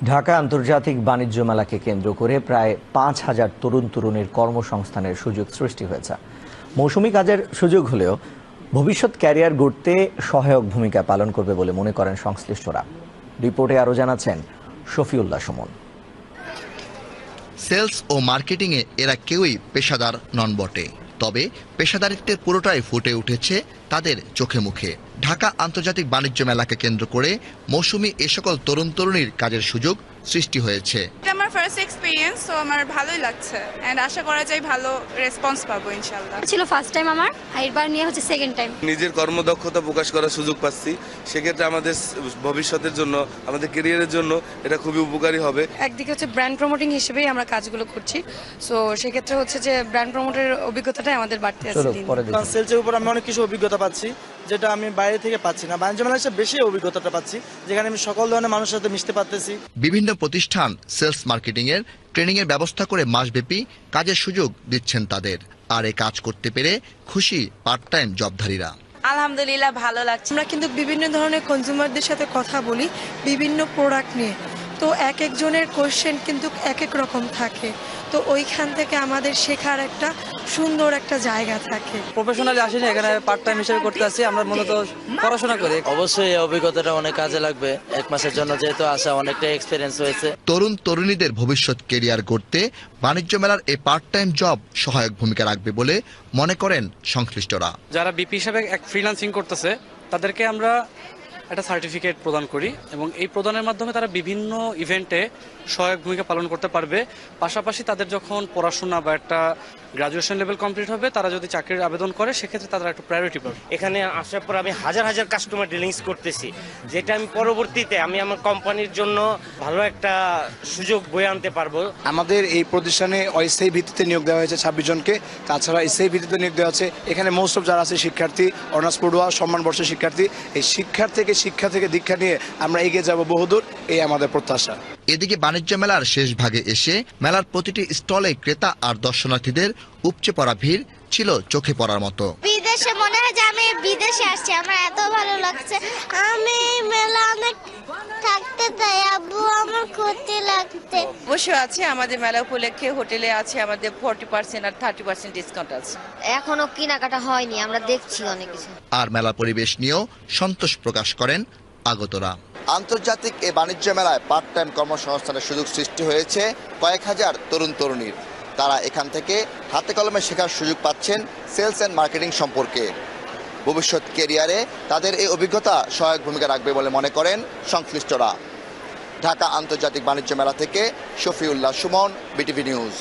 ঢাকা আন্তর্জাতিক বাণিজ্য মেলাকে কেন্দ্র করে প্রায় ৫,০০০ তরুণ-তরুণীর কর্মসংস্থানের সুযোগ সৃষ্টি হয়েছে। মৌসুমি কাজের সুযোগ হলেও ভবিষ্যৎ ক্যারিয়ার গড়তে সহায়ক ভূমিকা পালন করবে বলে মনে করেন সংশ্লিষ্টরা। রিপোর্টে আরও জানাচ্ছেন শফিউল্লাহ সুমন। সেলস ও মার্কেটিংয়ে এরা কেউই পেশাদার নন বটে, তবে পেশাদারিত্বের পুরোটাই ফুটে উঠেছে তাদের চোখে মুখে। ঢাকা আন্তর্জাতিক বাণিজ্য মেলাকে কেন্দ্র করে মৌসুমি এ সকল তরুণ তরুণীর কাজের সুযোগ সৃষ্টি হয়েছে। এটা আমার ফার্স্ট এক্সপেরিয়েন্স, তো আমার ভালোই লাগছে এন্ড আশা করা যায় ভালো রেসপন্স পাবো ইনশাআল্লাহ। ছিল ফার্স্ট টাইম আমার, এবার নিয়ে হচ্ছে সেকেন্ড টাইম। নিজের কর্মদক্ষতা প্রকাশ করার সুযোগ পাচ্ছি, সেক্ষেত্রে আমাদের ভবিষ্যতের জন্য, আমাদের ক্যারিয়ারের জন্য এটা খুবই উপকারী হবে। একদিকে হচ্ছে ব্র্যান্ড প্রমোটিং হিসেবেই আমরা কাজগুলো করছি, সো সেক্ষেত্রে হচ্ছে যে ব্র্যান্ড প্রমোটের অভিজ্ঞতাটাই আমাদের বাড়তে আছে। সেলসের উপর আমি অনেক কিছু অভিজ্ঞতা পাচ্ছি, যেটা আমি বাইরে থেকে পাচ্ছি না। বাণিজ্য মেলায় এসে বেশি অভিজ্ঞতাটা পাচ্ছি, যেখানে আমি সকল ধরনের মানুষের সাথে মিশতে পারতেছি। বিভিন্ন প্রতিষ্ঠান সেলস মার্কেটিংয়ের ট্রেনিংয়ের ব্যবস্থা করে মাসব্যাপী কাজের সুযোগ দিচ্ছেন তাদের। আর এ কাজ করতে পেরে খুশি পার্ট টাইম জবধারীরা। আলহামদুলিল্লাহ ভালো লাগছে। আমরা কিন্তু বিভিন্ন ধরনের কনজিউমারদের সাথে কথা বলি বিভিন্ন প্রোডাক্ট নিয়ে, তো এক একজনের কোশ্চেন কিন্তু এক এক রকম থাকে, তো ওইখান থেকে আমাদের শেখার একটা সুন্দর একটা জায়গা থাকে। প্রফেশনালি আসিনি, এখানে পার্ট টাইম হিসেবে করতে আসি। আমরা মূলত পড়াশোনা করি। অবশ্যই এই অভিজ্ঞতাটা অনেক কাজে লাগবে। এক মাসের জন্য যেহেতু আসা, অনেকটা এক্সপিরিয়েন্স হয়েছে। তরুণ তরুণীদের ভবিষ্যৎ কেরিয়ার গড়তে বাণিজ্য মেলার এই পার্ট টাইম জব সহায়ক ভূমিকা রাখবে বলে মনে করেন সংশ্লিষ্টরা। যারা বিপি হিসেবে এক ফ্রিল্যান্সিং করতেছে তাদেরকে আমরা একটা সার্টিফিকেট প্রদান করি এবং এই প্রদানের মাধ্যমে তারা বিভিন্ন ইভেন্টে সহায়ক ভূমিকা পালন করতে পারবে। পাশাপাশি তাদের যখন পড়াশোনা বা একটা গ্রাজুয়েশন লেভেল কমপ্লিট হবে, তারা যদি চাকরির আবেদন করে সেক্ষেত্রে তারা একটু প্রায়োরিটি পাবে। এখানে আসার পর আমি হাজার হাজার কাস্টমার ডিলিংস করতেছি, যেটা আমি পরবর্তীতে আমি আমার কোম্পানির জন্য ভালো একটা সুযোগ বয়ে আনতে পারবো। আমাদের এই প্রতিষ্ঠানে অস্থায়ী ভিত্তিতে নিয়োগ দেওয়া হয়েছে 26 জনকে, তাছাড়া স্থায়ী ভিত্তিতে নিয়োগ দেওয়া আছে। এখানে মোস্ট অফ যারা আছে শিক্ষার্থী, অনার্স পড়ুয়া, সম্মান বর্ষের শিক্ষার্থী। এই শিক্ষা থেকে দীক্ষা নিয়ে আমরা এগিয়ে যাব বহুদূর, এই আমাদের প্রত্যাশা। এদিকে বাণিজ্য মেলার শেষ ভাগে এসে মেলার প্রতিটি স্টলে ক্রেতা আর দর্শনার্থীদের উপচে পড়া ভিড় ছিল চোখে পড়ার মতো। বিদেশে মনে হয় যে আমি বিদেশে আসছি, আমার এত ভালো লাগছে। আমি মেলা অনেক থাকতে চাই, আব্বু আমার ক্ষতি লাগছে। বসে আছে আমাদের মেলা উপলক্ষে হোটেলে আছে আমাদের 40% আর 30% ডিসকাউন্ট আছে। এখনো কেনাকাটা হয়নি, আমরা দেখছি অনেক কিছু। আর মেলার পরিবেশ নিয়েও সন্তোষ প্রকাশ করেন আগতরা। আন্তর্জাতিক এই বাণিজ্য মেলায় পার্ট টাইম কর্মসংস্থানের সুযোগ সৃষ্টি হয়েছে কয়েক হাজার তরুণ তরুণীর। তারা এখান থেকে হাতে কলমে শেখার সুযোগ পাচ্ছেন সেলস অ্যান্ড মার্কেটিং সম্পর্কে। ভবিষ্যৎ ক্যারিয়ারে তাদের এই অভিজ্ঞতা সহায়ক ভূমিকা রাখবে বলে মনে করেন সংশ্লিষ্টরা। ঢাকা আন্তর্জাতিক বাণিজ্য মেলা থেকে শফিউল্লাহ সুমন, বিটিভি নিউজ।